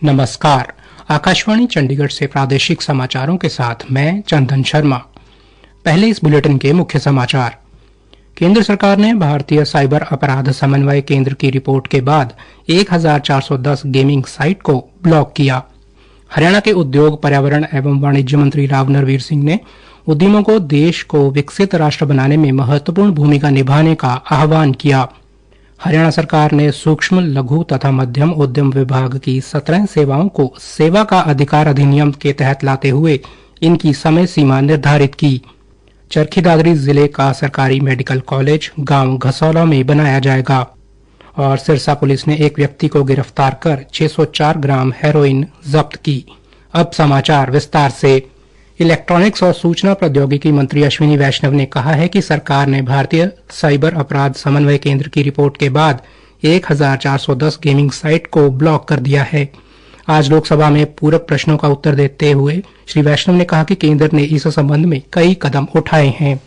नमस्कार। आकाशवाणी चंडीगढ़ से प्रादेशिक समाचारों के साथ मैं चंदन शर्मा। पहले इस बुलेटिन के मुख्य समाचार। केंद्र सरकार ने भारतीय साइबर अपराध समन्वय केंद्र की रिपोर्ट के बाद 1410 गेमिंग साइट को ब्लॉक किया। हरियाणा के उद्योग, पर्यावरण एवं वाणिज्य मंत्री राव नरवीर सिंह ने उद्यमों को देश को विकसित राष्ट्र बनाने में महत्वपूर्ण भूमिका निभाने का आह्वान किया। हरियाणा सरकार ने सूक्ष्म, लघु तथा मध्यम उद्यम विभाग की 17 सेवाओं को सेवा का अधिकार अधिनियम के तहत लाते हुए इनकी समय सीमा निर्धारित की। चरखी दादरी जिले का सरकारी मेडिकल कॉलेज गांव घसौला में बनाया जाएगा। और सिरसा पुलिस ने एक व्यक्ति को गिरफ्तार कर 604 ग्राम हेरोइन जब्त की। अब समाचार विस्तार से। इलेक्ट्रॉनिक्स और सूचना प्रौद्योगिकी मंत्री अश्विनी वैष्णव ने कहा है कि सरकार ने भारतीय साइबर अपराध समन्वय केंद्र की रिपोर्ट के बाद 1410 गेमिंग साइट को ब्लॉक कर दिया है। आज लोकसभा में पूरक प्रश्नों का उत्तर देते हुए श्री वैष्णव ने कहा कि केंद्र ने इस संबंध में कई कदम उठाए हैं।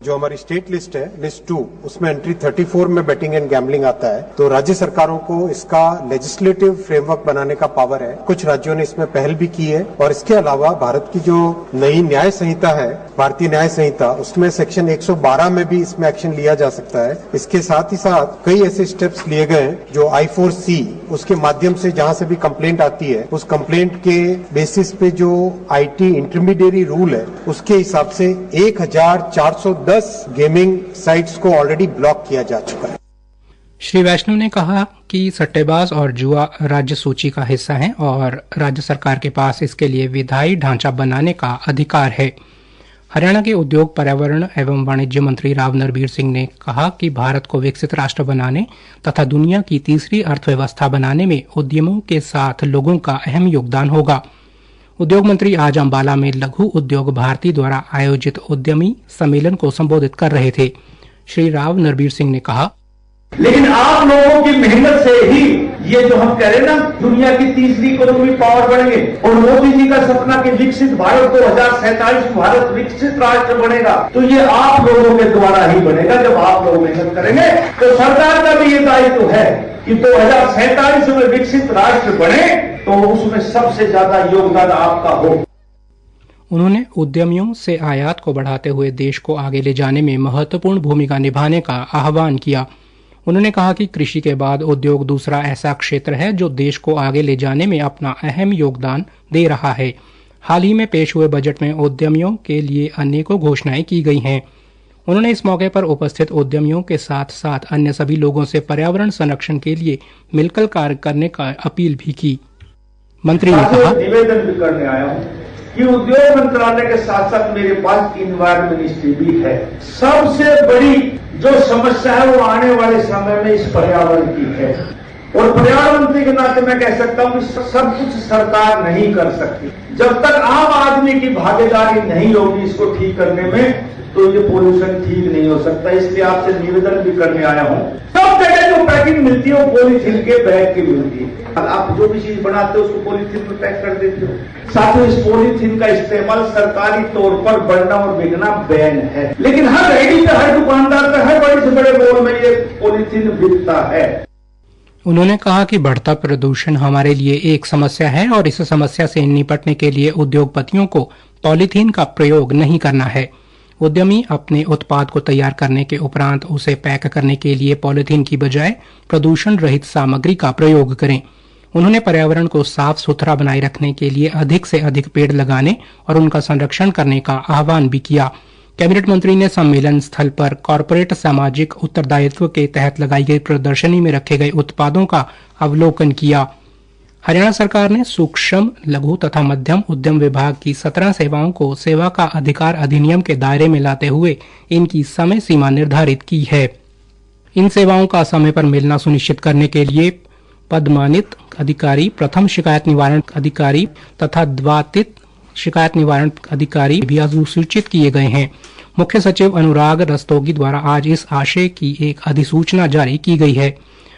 जो हमारी स्टेट लिस्ट है, लिस्ट 2, उसमें एंट्री 34 में बेटिंग एंड गैम्बलिंग आता है। तो राज्य सरकारों को इसका लेजिस्लेटिव फ्रेमवर्क बनाने का पावर है। कुछ राज्यों ने इसमें पहल भी की है। और इसके अलावा भारत की जो नई न्याय संहिता है, भारतीय न्याय संहिता, उसमें सेक्शन 112 में भी इसमें एक्शन लिया जा सकता है। इसके साथ ही साथ कई ऐसे स्टेप्स लिए गए हैं जो I4C, उसके माध्यम से जहां से भी कंप्लेंट आती है, उस कंप्लेंट के बेसिस पे जो IT इंटरमीडिएरी रूल है, उसके हिसाब से 1410 गेमिंग साइट्स को ऑलरेडी ब्लॉक किया जा चुका है। श्री वैष्णव ने कहा कि सट्टेबाज और जुआ राज्य सूची का हिस्सा हैं और राज्य सरकार के पास इसके लिए विधायी ढांचा बनाने का अधिकार है। हरियाणा के उद्योग, पर्यावरण एवं वाणिज्य मंत्री राव नरवीर सिंह ने कहा कि भारत को विकसित राष्ट्र बनाने तथा दुनिया की तीसरी अर्थव्यवस्था बनाने में उद्यमों के साथ लोगों का अहम योगदान होगा। उद्योग मंत्री आज अंबाला में लघु उद्योग भारती द्वारा आयोजित उद्यमी सम्मेलन को संबोधित कर रहे थे। श्री राव नरवीर सिंह ने कहा, लेकिन आप लोगों की मेहनत से ही ये जो हम कह रहे हैं ना, दुनिया की तीसरी इकोनॉमिक पावर बनेंगे और मोदी जी का सपना कि विकसित भारत 2047 भारत विकसित राष्ट्र बनेगा, तो ये आप लोगों के द्वारा ही बनेगा। जब आप लोग मेहनत करेंगे तो सरकार का भी ये दायित्व है कि 2047 में विकसित राष्ट्र बने तो उसमें सबसे ज्यादा योगदान आपका हो। उन्होंने उद्यमियों से आयात को बढ़ाते हुए देश को आगे ले जाने में महत्वपूर्ण भूमिका निभाने का आह्वान किया। उन्होंने कहा कि कृषि के बाद उद्योग दूसरा ऐसा क्षेत्र है जो देश को आगे ले जाने में अपना अहम योगदान दे रहा है। हाल ही में पेश हुए बजट में उद्यमियों के लिए अनेकों घोषणाएं की गई हैं। उन्होंने इस मौके पर उपस्थित उद्यमियों के साथ साथ अन्य सभी लोगों से पर्यावरण संरक्षण के लिए मिलकर कार्य करने का अपील भी की। मंत्री ने कहा, निवेदन भी करने आया हूँ कि उद्योग मंत्रालय के साथ साथ मेरे पास इन्वायरमेंट मिनिस्ट्री भी है। सबसे बड़ी जो समस्या है वो आने वाले समय में इस पर्यावरण की है और पर्यावरण मंत्री के नाते मैं कह सकता हूँ कि सब कुछ सरकार नहीं कर सकती। जब तक आम आदमी की भागीदारी नहीं होगी इसको ठीक करने में, तो ये पोल्यूशन ठीक नहीं हो सकता। इसलिए आपसे निवेदन भी करने आया हूँ। सब जगह जो पैकिंग मिलती है वो पॉलीथीन के बैग की मिलती है। आप जो भी चीज बनाते हो उसको पॉलीथीन में पैक कर देते हो। साथ ही इस पॉलीथीन का इस्तेमाल सरकारी तौर पर बढ़ना और बिकना बैन है, लेकिन हर रेडी पे, हर दुकानदार पे, हर बड़े से बड़े मॉल में ये पॉलीथीन बिकता है। उन्होंने कहा कि बढ़ता प्रदूषण हमारे लिए एक समस्या है और इस समस्या से निपटने के लिए उद्योगपतियों को पॉलीथीन का प्रयोग नहीं करना है। उद्यमी अपने उत्पाद को तैयार करने के उपरांत उसे पैक करने के लिए पॉलीथीन की बजाय प्रदूषण रहित सामग्री का प्रयोग करें। उन्होंने पर्यावरण को साफ सुथरा बनाए रखने के लिए अधिक से अधिक पेड़ लगाने और उनका संरक्षण करने का आह्वान भी किया। कैबिनेट मंत्री ने सम्मेलन स्थल पर कॉरपोरेट सामाजिक उत्तरदायित्व के तहत लगाई गई प्रदर्शनी में रखे गए उत्पादों का अवलोकन किया। हरियाणा सरकार ने सूक्ष्म, लघु तथा मध्यम उद्यम विभाग की 17 सेवाओं को सेवा का अधिकार अधिनियम के दायरे में लाते हुए इनकी समय सीमा निर्धारित की है। इन सेवाओं का समय पर मिलना सुनिश्चित करने के लिए पदमानित अधिकारी, प्रथम शिकायत निवारण अधिकारी तथा द्वातित शिकायत निवारण अधिकारी भी अधिसूचित किए गए हैं। मुख्य सचिव अनुराग रस्तोगी द्वारा आज इस आशय की एक अधिसूचना जारी की गई है।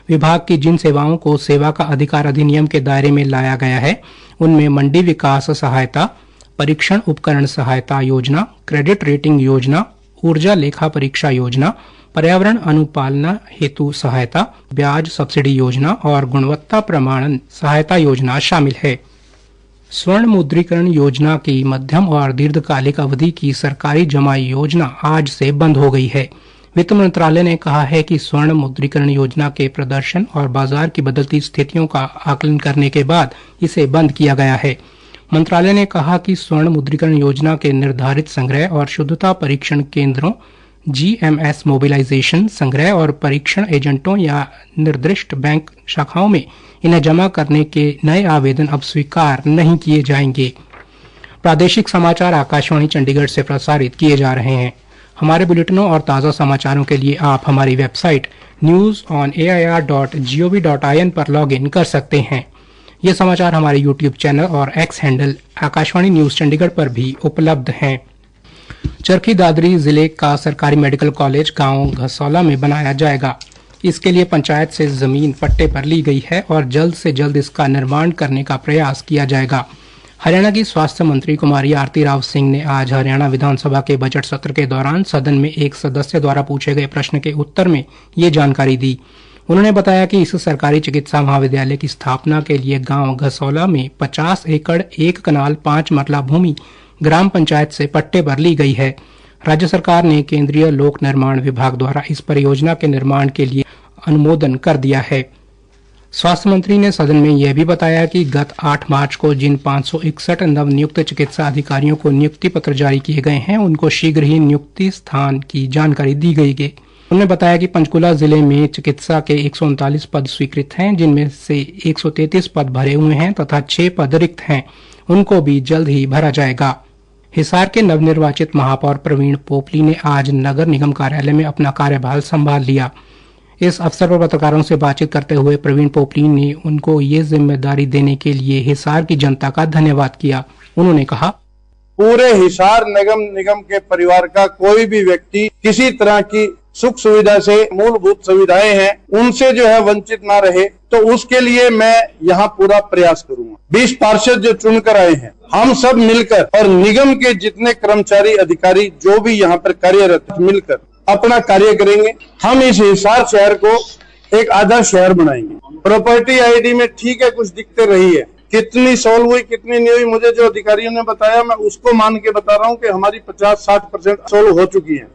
विभाग की जिन सेवाओं को सेवा का अधिकार अधिनियम के दायरे में लाया गया है उनमें मंडी विकास सहायता, परीक्षण उपकरण सहायता योजना, क्रेडिट रेटिंग योजना, ऊर्जा लेखा परीक्षा योजना, पर्यावरण अनुपालना हेतु सहायता, ब्याज सब्सिडी योजना और गुणवत्ता प्रमाणन सहायता योजना शामिल है। स्वर्ण मुद्रीकरण योजना की मध्यम और दीर्घकालिक अवधि की सरकारी जमा योजना आज से बंद हो गई है। वित्त मंत्रालय ने कहा है कि स्वर्ण मुद्रीकरण योजना के प्रदर्शन और बाजार की बदलती स्थितियों का आकलन करने के बाद इसे बंद किया गया है। मंत्रालय ने कहा कि स्वर्ण मुद्रीकरण योजना के निर्धारित संग्रह और शुद्धता परीक्षण केंद्रों, GMS मोबिलाइजेशन, संग्रह और परीक्षण एजेंटों या निर्दिष्ट बैंक शाखाओं में इन्हें जमा करने के नए आवेदन अब स्वीकार नहीं किए जाएंगे। प्रादेशिक समाचार आकाशवाणी चंडीगढ़ से प्रसारित किए जा रहे हैं। हमारे बुलेटिनों और ताज़ा समाचारों के लिए आप हमारी वेबसाइट newsonair.gov.in पर लॉगिन कर सकते हैं। ये समाचार हमारे YouTube चैनल और X handle Akashvani news Chandigarh पर भी उपलब्ध हैं। चरखी दादरी जिले का सरकारी मेडिकल कॉलेज गांव घसौला में बनाया जाएगा। इसके लिए पंचायत से जमीन पट्टे पर ली गई है और जल्द से जल्द इसका निर्माण करने का प्रयास किया जाएगा। हरियाणा की स्वास्थ्य मंत्री कुमारी आरती राव सिंह ने आज हरियाणा विधानसभा के बजट सत्र के दौरान सदन में एक सदस्य द्वारा पूछे गए प्रश्न के उत्तर में ये जानकारी दी। उन्होंने बताया कि इस सरकारी चिकित्सा महाविद्यालय की स्थापना के लिए गांव घसौला में 50 एकड़ 1 कनाल 5 मरला भूमि ग्राम पंचायत से पट्टे पर ली गई है। राज्य सरकार ने केंद्रीय लोक निर्माण विभाग द्वारा इस परियोजना के निर्माण के लिए अनुमोदन कर दिया है। स्वास्थ्य मंत्री ने सदन में यह भी बताया कि गत 8 मार्च को जिन 561 नवनियुक्त चिकित्सा अधिकारियों को नियुक्ति पत्र जारी किए गए हैं, उनको शीघ्र ही नियुक्ति स्थान की जानकारी दी गई है। उन्होंने बताया कि पंचकुला जिले में चिकित्सा के 139 पद स्वीकृत हैं, जिनमें से 133 पद भरे हुए हैं तथा 6 पद रिक्त हैं। उनको भी जल्द ही भरा जाएगा। हिसार के नवनिर्वाचित महापौर प्रवीण पोपली ने आज नगर निगम कार्यालय में अपना कार्यभार संभाल लिया। इस अवसर पर पत्रकारों से बातचीत करते हुए प्रवीण पोपली ने उनको ये जिम्मेदारी देने के लिए हिसार की जनता का धन्यवाद किया। उन्होंने कहा, पूरे हिसार नगर निगम के परिवार का कोई भी व्यक्ति किसी तरह की सुख सुविधा से, मूलभूत सुविधाएं हैं, उनसे जो है वंचित ना रहे, तो उसके लिए मैं यहाँ पूरा प्रयास करूंगा। 20 पार्षद जो चुनकर आए हैं, हम सब मिलकर और निगम के जितने कर्मचारी अधिकारी जो भी यहाँ पर कार्यरत मिलकर अपना कार्य करेंगे। हम इस हिसार शहर को एक आदर्श शहर बनाएंगे। प्रॉपर्टी आईडी में ठीक है कुछ दिक्कतें रही है, कितनी सोल्व हुई कितनी नहीं हुई मुझे जो अधिकारियों ने बताया मैं उसको मान के बता रहा हूँ कि हमारी 50-60% सोल्व हो चुकी है।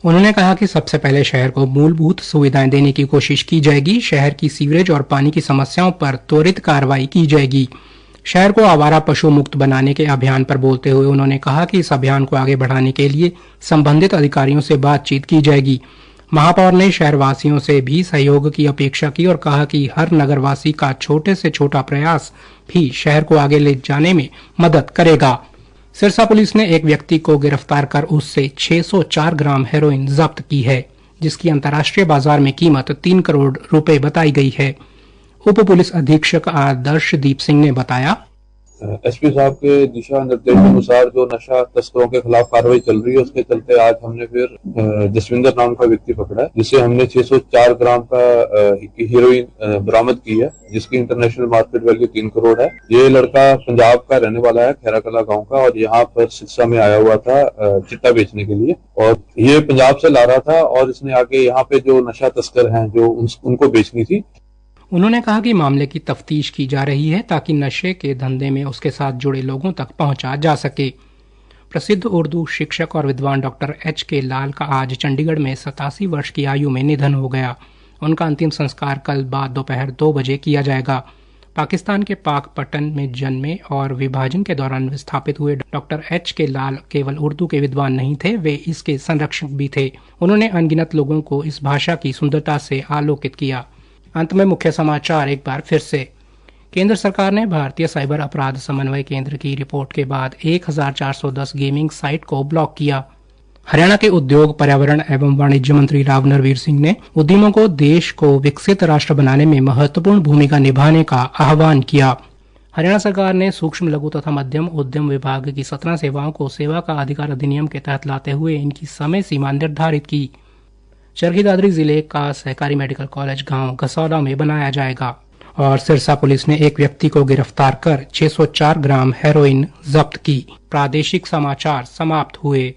उन्होंने कहा कि सबसे पहले शहर को मूलभूत सुविधाएं देने की कोशिश की जाएगी। शहर की सीवरेज और पानी की समस्याओं पर त्वरित कार्रवाई की जाएगी। शहर को आवारा पशु मुक्त बनाने के अभियान पर बोलते हुए उन्होंने कहा कि इस अभियान को आगे बढ़ाने के लिए संबंधित अधिकारियों से बातचीत की जाएगी। महापौर ने शहरवासियों से भी सहयोग की अपेक्षा की और कहा कि हर नगरवासी का छोटे से छोटा प्रयास भी शहर को आगे ले जाने में मदद करेगा। सिरसा पुलिस ने एक व्यक्ति को गिरफ्तार कर उससे 604 ग्राम हेरोइन जब्त की है, जिसकी अंतर्राष्ट्रीय बाजार में कीमत 3 करोड़ रुपए बताई गई है। उप पुलिस अधीक्षक आदर्शदीप सिंह ने बताया, एसपी साहब के दिशा निर्देश अनुसार जो नशा तस्करों के खिलाफ कार्रवाई चल रही है, उसके चलते आज हमने फिर जसविंदर नाम का व्यक्ति पकड़ा है, जिससे हमने 604 ग्राम का हीरोइन बरामद की है, जिसकी इंटरनेशनल मार्केट वैल्यू 3 करोड़ है। ये लड़का पंजाब का रहने वाला है, खैराकला गांव का, और यहाँ पर सिरसा में आया हुआ था चिट्टा बेचने के लिए, और ये पंजाब से ला रहा था और इसने आके यहाँ पे जो नशा तस्कर हैं जो उनको बेचनी थी। उन्होंने कहा कि मामले की तफ्तीश की जा रही है ताकि नशे के धंधे में उसके साथ जुड़े लोगों तक पहुंचा जा सके। प्रसिद्ध उर्दू शिक्षक और विद्वान डॉक्टर H.K. लाल का आज चंडीगढ़ में 87 वर्ष की आयु में निधन हो गया। उनका अंतिम संस्कार कल बाद दोपहर 2 बजे किया जाएगा। पाकिस्तान के पाकपट्टन में जन्मे और विभाजन के दौरान विस्थापित हुए डॉक्टर H.K. लाल केवल उर्दू के विद्वान नहीं थे, वे इसके संरक्षक भी थे। उन्होंने अनगिनत लोगों को इस भाषा की सुंदरता से आलोकित किया। अंत में मुख्य समाचार एक बार फिर से। केंद्र सरकार ने भारतीय साइबर अपराध समन्वय केंद्र की रिपोर्ट के बाद 1410 गेमिंग साइट को ब्लॉक किया। हरियाणा के उद्योग, पर्यावरण एवं वाणिज्य मंत्री राव नरवीर सिंह ने उद्यमों को देश को विकसित राष्ट्र बनाने में महत्वपूर्ण भूमिका निभाने का आह्वान किया। हरियाणा सरकार ने सूक्ष्म, लघु तथा मध्यम उद्यम विभाग की 17 सेवाओं को सेवा का अधिकार अधिनियम के तहत लाते हुए इनकी समय सीमा निर्धारित की। चरखी दादरी जिले का सहकारी मेडिकल कॉलेज गांव घसौला में बनाया जाएगा। और सिरसा पुलिस ने एक व्यक्ति को गिरफ्तार कर 604 ग्राम हेरोइन जब्त की। प्रादेशिक समाचार समाप्त हुए।